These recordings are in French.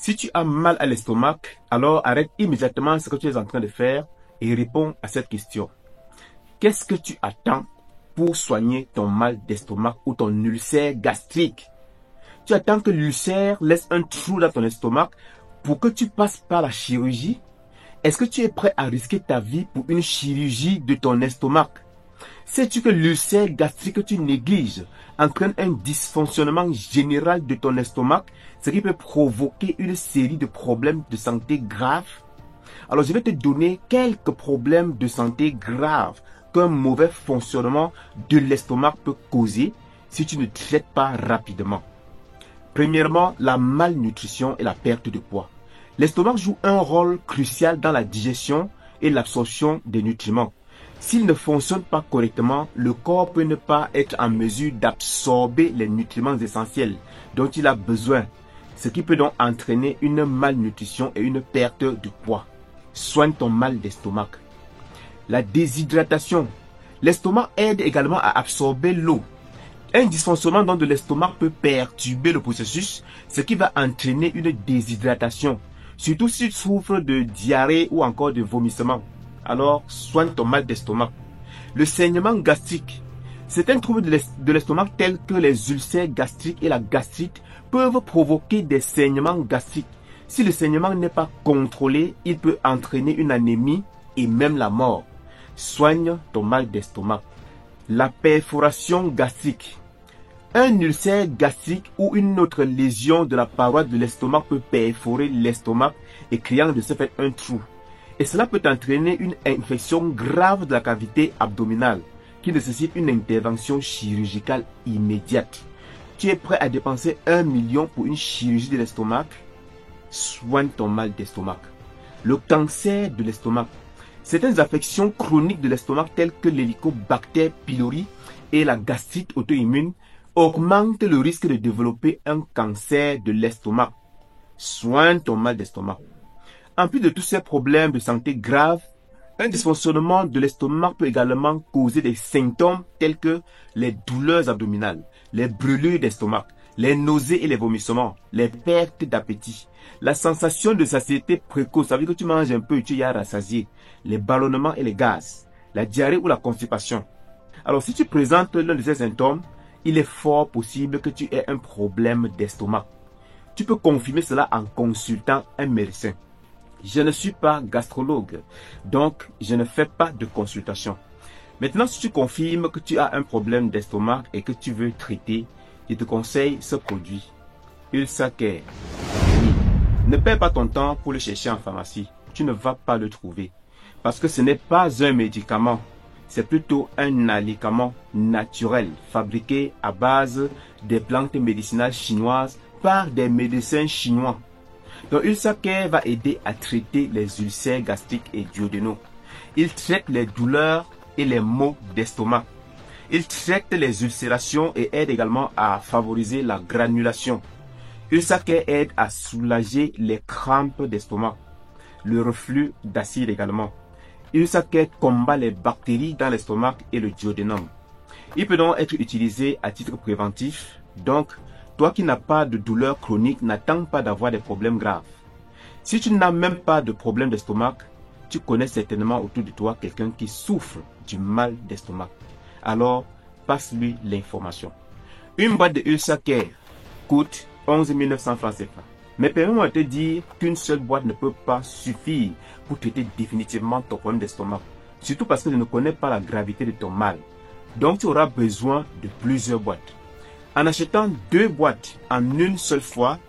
Si tu as mal à l'estomac, alors arrête immédiatement ce que tu es en train de faire et réponds à cette question. Qu'est-ce que tu attends pour soigner ton mal d'estomac ou ton ulcère gastrique? Tu attends que l'ulcère laisse un trou dans ton estomac pour que tu passes par la chirurgie? Est-ce que tu es prêt à risquer ta vie pour une chirurgie de ton estomac? Sais-tu que l'ulcère gastrique que tu négliges entraîne un dysfonctionnement général de ton estomac, ce qui peut provoquer une série de problèmes de santé graves? Alors je vais te donner quelques problèmes de santé graves qu'un mauvais fonctionnement de l'estomac peut causer si tu ne traites pas rapidement. Premièrement, la malnutrition et la perte de poids. L'estomac joue un rôle crucial dans la digestion et l'absorption des nutriments. S'il ne fonctionne pas correctement, le corps peut ne pas être en mesure d'absorber les nutriments essentiels dont il a besoin, ce qui peut donc entraîner une malnutrition et une perte de poids. Soigne ton mal d'estomac. La déshydratation. L'estomac aide également à absorber l'eau. Un dysfonctionnement donc de l'estomac peut perturber le processus, ce qui va entraîner une déshydratation, surtout si tu souffres de diarrhée ou encore de vomissement. Alors, soigne ton mal d'estomac. Le saignement gastrique. Certains troubles de l'estomac tels que les ulcères gastriques et la gastrite peuvent provoquer des saignements gastriques. Si le saignement n'est pas contrôlé, il peut entraîner une anémie et même la mort. Soigne ton mal d'estomac. La perforation gastrique. Un ulcère gastrique ou une autre lésion de la paroi de l'estomac peut perforer l'estomac et créant de ce fait un trou. Et cela peut entraîner une infection grave de la cavité abdominale qui nécessite une intervention chirurgicale immédiate. Tu es prêt à dépenser 1 million pour une chirurgie de l'estomac? Soigne ton mal d'estomac. Le cancer de l'estomac. Certaines affections chroniques de l'estomac telles que l'hélicobacter pylori et la gastrite auto-immune augmentent le risque de développer un cancer de l'estomac. Soigne ton mal d'estomac. En plus de tous ces problèmes de santé graves, un dysfonctionnement de l'estomac peut également causer des symptômes tels que les douleurs abdominales, les brûlures d'estomac, les nausées et les vomissements, les pertes d'appétit, la sensation de satiété précoce, ça veut dire que tu manges un peu et tu y as rassasié, les ballonnements et les gaz, la diarrhée ou la constipation. Alors si tu présentes l'un de ces symptômes, il est fort possible que tu aies un problème d'estomac. Tu peux confirmer cela en consultant un médecin. Je ne suis pas gastrologue, donc je ne fais pas de consultation. Maintenant, si tu confirmes que tu as un problème d'estomac et que tu veux traiter, je te conseille ce produit, Ulsacare. Ne perds pas ton temps pour le chercher en pharmacie. Tu ne vas pas le trouver. Parce que ce n'est pas un médicament. C'est plutôt un allicament naturel fabriqué à base des plantes médicinales chinoises par des médecins chinois. Donc, Ulsacare va aider à traiter les ulcères gastriques et duodénaux. Il traite les douleurs et les maux d'estomac. Il traite les ulcérations et aide également à favoriser la granulation. Ulsacare aide à soulager les crampes d'estomac, le reflux d'acide également. Ulsacare combat les bactéries dans l'estomac et le duodénum. Il peut donc être utilisé à titre préventif. Donc, toi qui n'as pas de douleur chronique, n'attends pas d'avoir des problèmes graves. Si tu n'as même pas de problème d'estomac, tu connais certainement autour de toi quelqu'un qui souffre du mal d'estomac. Alors, passe-lui l'information. Une boîte de Ulsacare coûte 11 900 francs CFA. Mais permets-moi de te dire qu'une seule boîte ne peut pas suffire pour traiter définitivement ton problème d'estomac. Surtout parce que je ne connais pas la gravité de ton mal. Donc, tu auras besoin de plusieurs boîtes. En achetant 2 boîtes en une seule fois,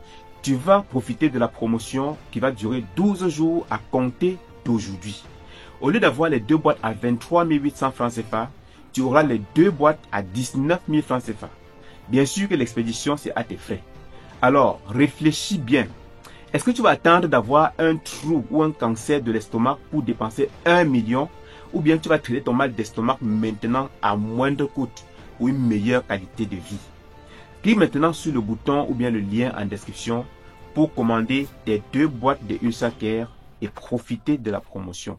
tu vas profiter de la promotion qui va durer 12 jours à compter d'aujourd'hui. Au lieu d'avoir les 2 boîtes à 23 800 francs CFA, tu auras les 2 boîtes à 19 000 francs CFA. Bien sûr que l'expédition, c'est à tes frais. Alors, réfléchis bien. Est-ce que tu vas attendre d'avoir un trou ou un cancer de l'estomac pour dépenser 1 million, ou bien tu vas traiter ton mal d'estomac maintenant à moindre coût pour une meilleure qualité de vie? Clique maintenant sur le bouton ou bien le lien en description pour commander tes 2 boîtes de Ulsacare et profiter de la promotion.